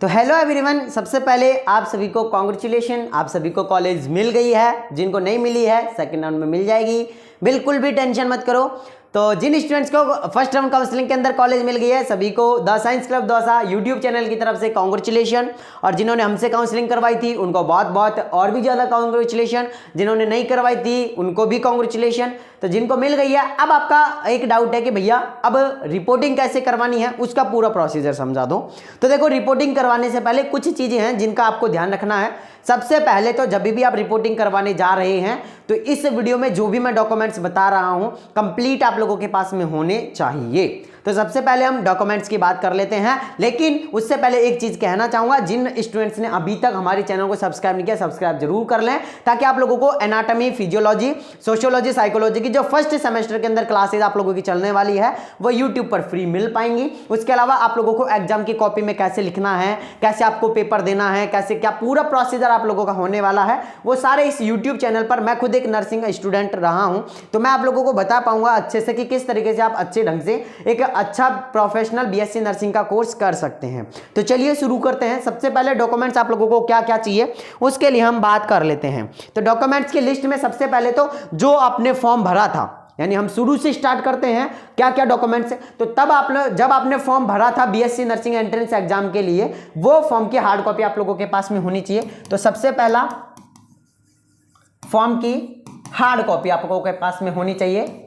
तो hello everyone, सबसे पहले आप सभी को कॉन्ग्रेचुलेशन। आप सभी को कॉलेज मिल गई है, जिनको नहीं मिली है सेकंड राउंड में मिल जाएगी। बिल्कुल भी टेंशन मत करो। तो जिन स्टूडेंट्स को फर्स्ट राउंड काउंसलिंग के अंदर कॉलेज मिल गई है, सभी को the science club Dausa YouTube channel की तरफ से कॉन्ग्रेचुलेशन। और जिन्होंने हमसे काउंसलिंग करवाई थी उनको बहुत बहुत और भी ज़्यादा कॉन्ग्रेचुलेशन। जिन्होंने नहीं करवाई थी उनको भी कॉन्ग्रेचुलेशन। तो जिनको मिल गई है, अब आपका एक डाउट है कि भैया अब रिपोर्टिंग कैसे करवानी है, उसका पूरा प्रोसीजर समझा दूं। तो देखो, रिपोर्टिंग करवाने से पहले कुछ चीज़ें हैं जिनका आपको ध्यान रखना है। सबसे पहले तो जब भी आप रिपोर्टिंग करवाने जा रहे हैं तो इस वीडियो में जो भी मैं डॉक्यूमेंट्स बता रहा हूं कंप्लीट आप लोगों के पास में होने चाहिए। तो सबसे पहले हम डॉक्यूमेंट्स की बात कर लेते हैं, लेकिन उससे पहले एक चीज़ कहना चाहूँगा, जिन स्टूडेंट्स ने अभी तक हमारे चैनल को सब्सक्राइब नहीं किया सब्सक्राइब जरूर कर लें, ताकि आप लोगों को एनाटॉमी, फिजियोलॉजी, सोशियोलॉजी, साइकोलॉजी की जो फर्स्ट सेमेस्टर के अंदर क्लासेज आप लोगों की चलने वाली है वो यूट्यूब पर फ्री मिल पाएंगी। उसके अलावा आप लोगों को एग्जाम की कॉपी में कैसे लिखना है, कैसे आपको पेपर देना है, कैसे क्या पूरा प्रोसीजर आप लोगों का होने वाला है, वो सारे इस यूट्यूब चैनल पर। मैं खुद एक नर्सिंग स्टूडेंट रहा हूं, तो मैं आप लोगों को बता पाऊंगा अच्छे से कि किस तरीके से आप अच्छे ढंग से एक अच्छा प्रोफेशनल बीएससी नर्सिंग का कोर्स कर सकते हैं। तो चलिए शुरू करते हैं। सबसे पहले डॉक्यूमेंट्स आप लोगों को क्या क्या चाहिए उसके लिए हम बात कर लेते हैं। तो डॉक्यूमेंट्स की लिस्ट में सबसे पहले तो जो आपने फॉर्म भरा था, यानी हम शुरू से स्टार्ट करते हैं क्या क्या डॉक्यूमेंट्स है। तो जब आपने फॉर्म भरा था बीएससी नर्सिंग एंट्रेंस एग्जाम के लिए, वो फॉर्म की हार्ड कॉपी आप लोगों के पास में होनी चाहिए। तो सबसे पहला फॉर्म की हार्ड कॉपी आप लोगों के पास में होनी चाहिए।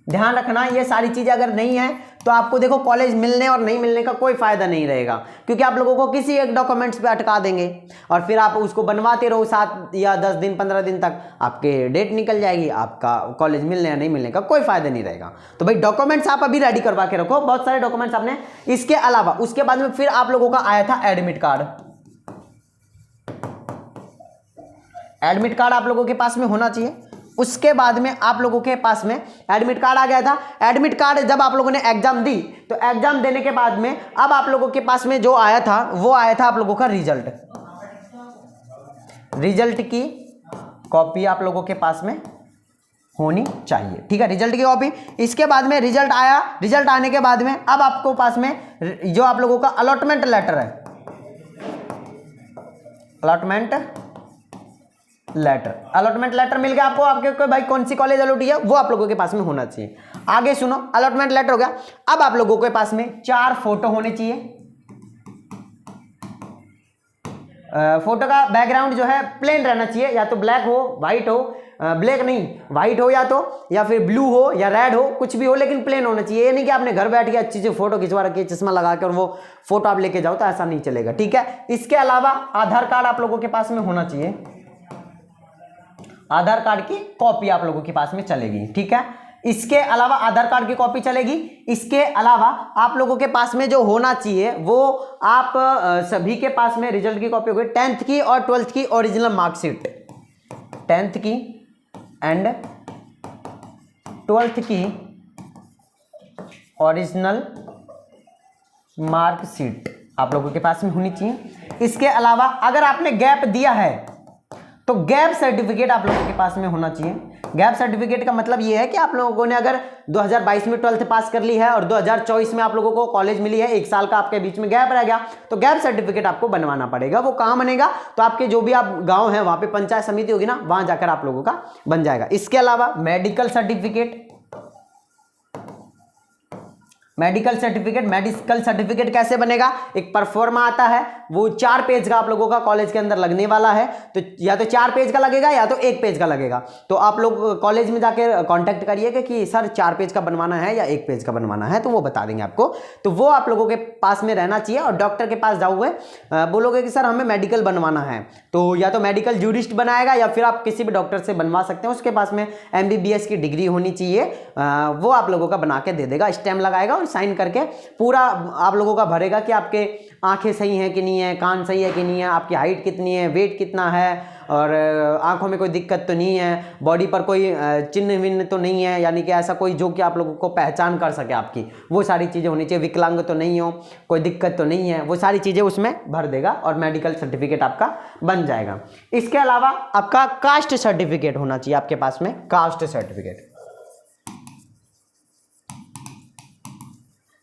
ध्यान रखना, ये सारी चीजें अगर नहीं है तो आपको देखो कॉलेज मिलने और नहीं मिलने का कोई फायदा नहीं रहेगा, क्योंकि आप लोगों को किसी एक डॉक्यूमेंट्स पे अटका देंगे और फिर आप उसको बनवाते रहो 7 या 10 दिन 15 दिन तक, आपके डेट निकल जाएगी, आपका कॉलेज मिलने या नहीं मिलने का कोई फायदा नहीं रहेगा। तो भाई डॉक्यूमेंट्स आप अभी रेडी करवा के रखो, बहुत सारे डॉक्यूमेंट्स आपने। इसके अलावा उसके बाद में फिर आप लोगों का आया था एडमिट कार्ड। एडमिट कार्ड आप लोगों के पास में होना चाहिए। उसके बाद में आप लोगों के पास में एडमिट कार्ड आ गया था। एडमिट कार्ड जब आप लोगों ने एग्जाम दी तो एग्जाम देने के बाद में अब आप लोगों के पास में जो आया था वो आया था आप लोगों का रिजल्ट। रिजल्ट की कॉपी आप लोगों के पास में होनी चाहिए, ठीक है, रिजल्ट की कॉपी। इसके बाद में रिजल्ट आया, रिजल्ट आने के बाद में अब आपको पास में जो आप लोगों का अलॉटमेंट लेटर है, अलॉटमेंट लेटर मिल गया आपको। आपके भाई कौन सी कॉलेज अलॉट है वो आप लोगों के पास में होना चाहिए। आगे सुनो, अलॉटमेंट लेटर हो गया। अब आप लोगों के पास में 4 फोटो होने चाहिए। फोटो का बैकग्राउंड जो है प्लेन रहना चाहिए, या तो ब्लैक हो, व्हाइट हो, ब्लैक नहीं व्हाइट हो, या फिर ब्लू हो या रेड हो, कुछ भी हो, लेकिन प्लेन होना चाहिए। ये नहीं कि आपने घर बैठ के अच्छी सी फोटो खिंचवा रखी है, चश्मा लगा के, और वो फोटो आप लेके जाओ, तो ऐसा नहीं चलेगा, ठीक है। इसके अलावा आधार कार्ड आप लोगों के पास में होना चाहिए। आधार कार्ड की कॉपी आप लोगों के पास में चलेगी, ठीक है। इसके अलावा आधार कार्ड की कॉपी चलेगी। इसके अलावा आप लोगों के पास में जो होना चाहिए वो आप सभी के पास में रिजल्ट की कॉपी होगी, 10th की और 12th की ओरिजिनल मार्कशीट। 10th की एंड 12th की ओरिजिनल मार्कशीट आप लोगों के पास में होनी चाहिए। इसके अलावा अगर आपने गैप दिया है तो गैप सर्टिफिकेट आप लोगों के पास में होना चाहिए। गैप सर्टिफिकेट का मतलब ये है कि आप लोगों ने अगर 2022 में 12th पास कर ली है और 2024 में आप लोगों को कॉलेज मिली है, 1 साल का आपके बीच में गैप रह गया, तो गैप सर्टिफिकेट आपको बनवाना पड़ेगा। वो कहाँ बनेगा, तो आपके जो भी आप गांव है वहां पे पंचायत समिति होगी ना, वहां जाकर आप लोगों का बन जाएगा। इसके अलावा मेडिकल सर्टिफिकेट कैसे बनेगा, एक परफॉर्मा आता है, वो 4 पेज का आप लोगों का कॉलेज के अंदर लगने वाला है। तो या तो 4 पेज का लगेगा या तो 1 पेज का लगेगा। तो आप लोग कॉलेज में जाके कांटेक्ट करिएगा कि सर 4 पेज का बनवाना है या 1 पेज का बनवाना है, तो वो बता देंगे आपको। तो वो आप लोगों के पास में रहना चाहिए। और डॉक्टर के पास जाओगे, बोलोगे कि सर हमें मेडिकल बनवाना है, तो या तो मेडिकल जूरिस्ट बनाएगा या फिर आप किसी भी डॉक्टर से बनवा सकते हैं। उसके पास में MBBS की डिग्री होनी चाहिए, वो आप लोगों का बना के दे देगा, स्टैम्प लगाएगा और साइन करके पूरा आप लोगों का भरेगा कि आपके आंखें सही हैं कि नहीं है, कान सही है कि नहीं है, आपकी हाइट कितनी है, वेट कितना है, और आंखों में कोई दिक्कत तो नहीं है, बॉडी पर कोई चिन्ह विन्ह तो नहीं है, यानी कि ऐसा कोई जो कि आप लोगों को पहचान कर सके आपकी, वो सारी चीज़ें होनी चाहिए। विकलांग तो नहीं हो, कोई दिक्कत तो नहीं है, वो सारी चीज़ें उसमें भर देगा और मेडिकल सर्टिफिकेट आपका बन जाएगा। इसके अलावा आपका कास्ट सर्टिफिकेट होना चाहिए आपके पास में, कास्ट सर्टिफिकेट।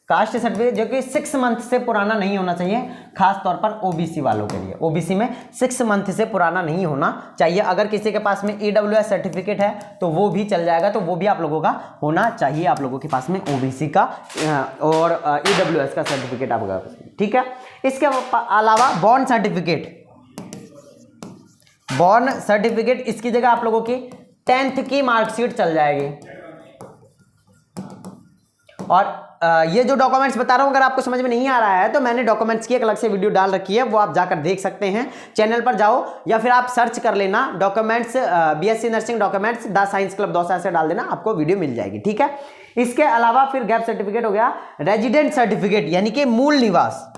कास्ट सर्टिफिकेट जो कि 6 मंथ से पुराना नहीं होना चाहिए, खास तौर पर ओबीसी वालों के लिए। ओबीसी में 6 मंथ से पुराना नहीं होना चाहिए। अगर किसी के पास में ईडब्ल्यूएस सर्टिफिकेट है तो वो भी चल जाएगा, तो वो भी आप लोगों का होना चाहिए, आप लोगों के पास में ओबीसी का और ईडब्ल्यूएस का सर्टिफिकेट आपका, ठीक है। इसके अलावा बॉर्न सर्टिफिकेट, इसकी जगह आप लोगों की 10th की मार्कशीट चल जाएगी। और ये जो डॉक्यूमेंट्स बता रहा हूं, अगर आपको समझ में नहीं आ रहा है तो मैंने डॉक्यूमेंट्स की एक अलग से वीडियो डाल रखी है, वो आप जाकर देख सकते हैं। चैनल पर जाओ या फिर आप सर्च कर लेना documents, BSc nursing documents the science club Dausa से डाल देना, आपको वीडियो मिल जाएगी, ठीक है। इसके अलावा फिर गैप सर्टिफिकेट हो गया, रेजिडेंट सर्टिफिकेट यानी कि मूल निवास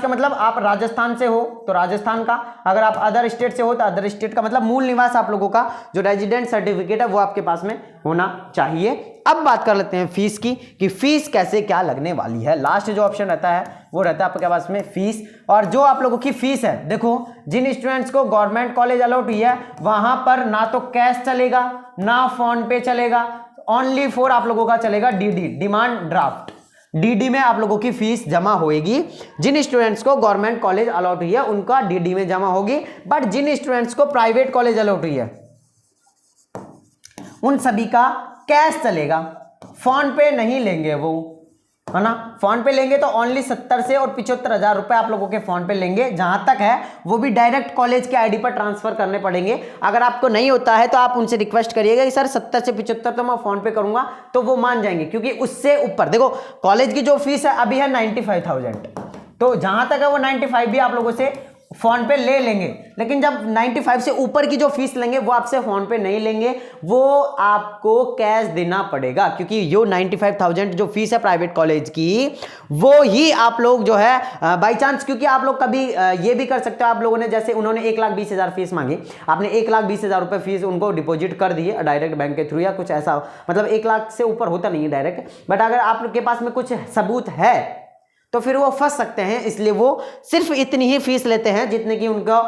का मतलब आप राजस्थान से हो तो राजस्थान का, अगर आप अदर स्टेट से हो तो अदर स्टेट का, मतलब मूल निवास आप लोगों का जो रेजिडेंट सर्टिफिकेट है वो आपके पास में होना चाहिए। अब बात कर लेते हैं फीस की, कि फीस कैसे क्या लगने वाली है। लास्ट जो ऑप्शन रहता है वो रहता है आपके पास में फीस। और जो आप लोगों की फीस है, देखो जिन स्टूडेंट्स को गवर्नमेंट कॉलेज अलॉट हुई है वहां पर ना तो कैश चलेगा ना फोन पे चलेगा, ओनली फॉर आप लोगों का चलेगा डीडी, डिमांड ड्राफ्ट। डीडी में आप लोगों की फीस जमा होएगी। जिन स्टूडेंट्स को गवर्नमेंट कॉलेज अलॉट हुई है उनका डीडी में जमा होगी, बट जिन स्टूडेंट्स को प्राइवेट कॉलेज अलॉट हुई है उन सभी का कैश चलेगा, फोन पे नहीं लेंगे वो, है ना। फोन पे लेंगे तो ओनली 70 से और 75,000 रुपए आप लोगों के फोन पे लेंगे, जहां तक है वो भी डायरेक्ट कॉलेज के आईडी पर ट्रांसफर करने पड़ेंगे। अगर आपको नहीं होता है तो आप उनसे रिक्वेस्ट करिएगा कि सर 70 से 75 तो मैं फोन पे करूंगा, तो वो मान जाएंगे। क्योंकि उससे ऊपर देखो कॉलेज की जो फीस है अभी है 95,000, तो जहां तक है वो 95 भी आप लोगों से फोन पे ले लेंगे, लेकिन जब 95 से ऊपर की जो फीस लेंगे वो आपसे फोन पे नहीं लेंगे, वो आपको कैश देना पड़ेगा। क्योंकि यो 95,000 जो फीस है प्राइवेट कॉलेज की, वो ही आप लोग जो है बाई चांस, क्योंकि आप लोग कभी ये भी कर सकते हो, आप लोगों ने जैसे उन्होंने 1,20,000 फीस मांगी, आपने 1,20,000 रुपए फीस उनको डिपॉजिट कर दी है डायरेक्ट बैंक के थ्रू या कुछ ऐसा, मतलब 1 लाख से ऊपर होता नहीं है डायरेक्ट, बट अगर आपके पास में कुछ सबूत है तो फिर वो फंस सकते हैं। इसलिए वो सिर्फ इतनी ही फीस लेते हैं जितने की उनको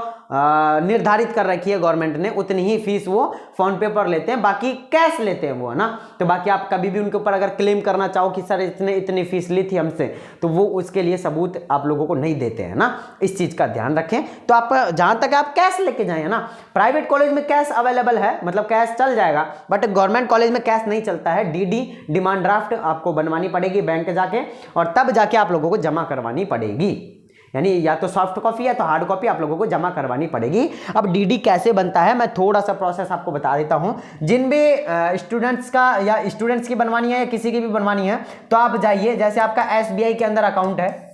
निर्धारित कर रखी है गवर्नमेंट ने, उतनी ही फीस वो फोन पे पर लेते हैं, बाकी कैश लेते हैं वो, है ना। तो बाकी आप कभी भी उनके ऊपर अगर क्लेम करना चाहो कि सर इतनी फीस ली थी हमसे, तो वो उसके लिए सबूत आप लोगों को नहीं देते हैं ना, इस चीज का ध्यान रखें। तो आप जहां तक आप कैश लेके जाए, है ना। प्राइवेट कॉलेज में कैश अवेलेबल है, मतलब कैश चल जाएगा, बट गवर्नमेंट कॉलेज में कैश नहीं चलता है। डीडी, डिमांड ड्राफ्ट आपको बनवानी पड़ेगी बैंक जाके, और तब जाके आप लोगों को जमा करवानी पड़ेगी, यानी या तो सॉफ्ट कॉपी या तो हार्ड कॉपी आप लोगों को जमा करवानी पड़ेगी। अब डीडी कैसे बनता है मैं थोड़ा सा प्रोसेस आपको बता देता हूं। जिन भी स्टूडेंट्स का या स्टूडेंट्स की बनवानी है या किसी की भी बनवानी है, तो आप जाइए, जैसे आपका एसबीआई के अंदर अकाउंट है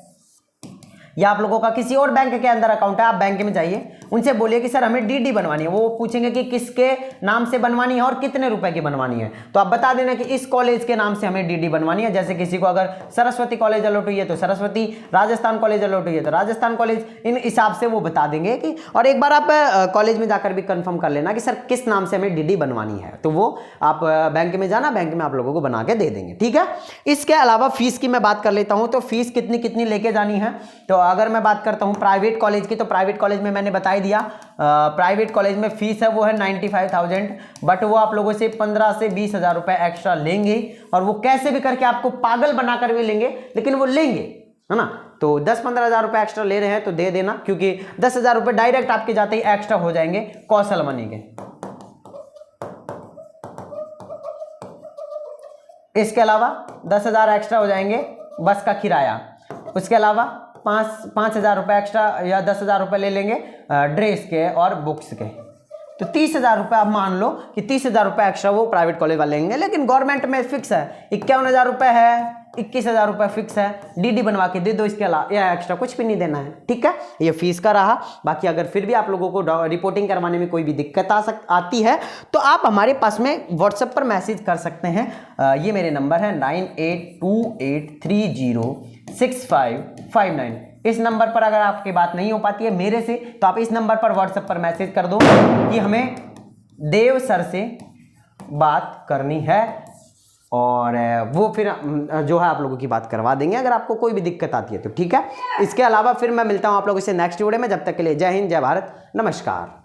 या आप लोगों का किसी और बैंक के अंदर अकाउंट है, आप बैंक में जाइए, उनसे बोलिए कि सर हमें डीडी बनवानी है। वो पूछेंगे कि किसके नाम से बनवानी है और कितने रुपए की बनवानी है, तो आप बता देना कि इस कॉलेज के नाम से हमें डीडी बनवानी है। जैसे किसी को अगर सरस्वती कॉलेज अलॉट हुई है तो सरस्वती, राजस्थान कॉलेज अलॉट हुई है तो राजस्थान कॉलेज, इन हिसाब से वो बता देंगे कि, और एक बार आप कॉलेज में जाकर भी कंफर्म कर लेना कि सर किस नाम से हमें डीडी बनवानी है, तो वो आप बैंक में जाना, बैंक में आप लोगों को बना के दे देंगे, ठीक है। इसके अलावा फीस की मैं बात कर लेता हूं, तो फीस कितनी कितनी लेके जानी है। तो अगर मैं बात करता हूं प्राइवेट कॉलेज की, तो प्राइवेट कॉलेज में मैंने बता ही दिया, प्राइवेट कॉलेज में फीस है वो है 95,000, बट वो आप लोगों से 15 से 20,000 रुपए एक्स्ट्रा लेंगे, और वो कैसे भी करके आपको पागल बनाकर भी लेंगे, लेकिन वो लेंगे, है ना। तो 10-15,000 रुपए एक्स्ट्रा ले रहे हैं तो दे देना, क्योंकि 10,000 रुपए डायरेक्ट आपके जाते ही एक्स्ट्रा हो जाएंगे कौशल मनी के। इसके अलावा 10,000 एक्स्ट्रा हो जाएंगे बस का किराया, उसके अलावा 5,000 रुपये एक्स्ट्रा या 10,000 रुपये ले लेंगे ड्रेस के और बुक्स के। तो 30,000 रुपये आप मान लो कि 30,000 रुपये एक्स्ट्रा वो प्राइवेट कॉलेज वाले लेंगे, लेकिन गवर्नमेंट में फिक्स है 51,000 रुपये है, 21,000 रुपये फिक्स है, डीडी बनवा के दे दो, इसके अलावा या एक्स्ट्रा कुछ भी नहीं देना है, ठीक है। ये फीस का रहा। बाकी अगर फिर भी आप लोगों को रिपोर्टिंग करवाने में कोई भी दिक्कत आती है तो आप हमारे पास में व्हाट्सएप पर मैसेज कर सकते हैं। ये मेरे नंबर है 9828306559। इस नंबर पर अगर आपकी बात नहीं हो पाती है मेरे से, तो आप इस नंबर पर व्हाट्सएप पर मैसेज कर दो कि हमें देव सर से बात करनी है, और वो फिर जो है आप लोगों की बात करवा देंगे अगर आपको कोई भी दिक्कत आती है तो, ठीक है। इसके अलावा फिर मैं मिलता हूं आप लोगों से नेक्स्ट वीडियो में। जब तक के लिए जय हिंद, जय भारत, नमस्कार।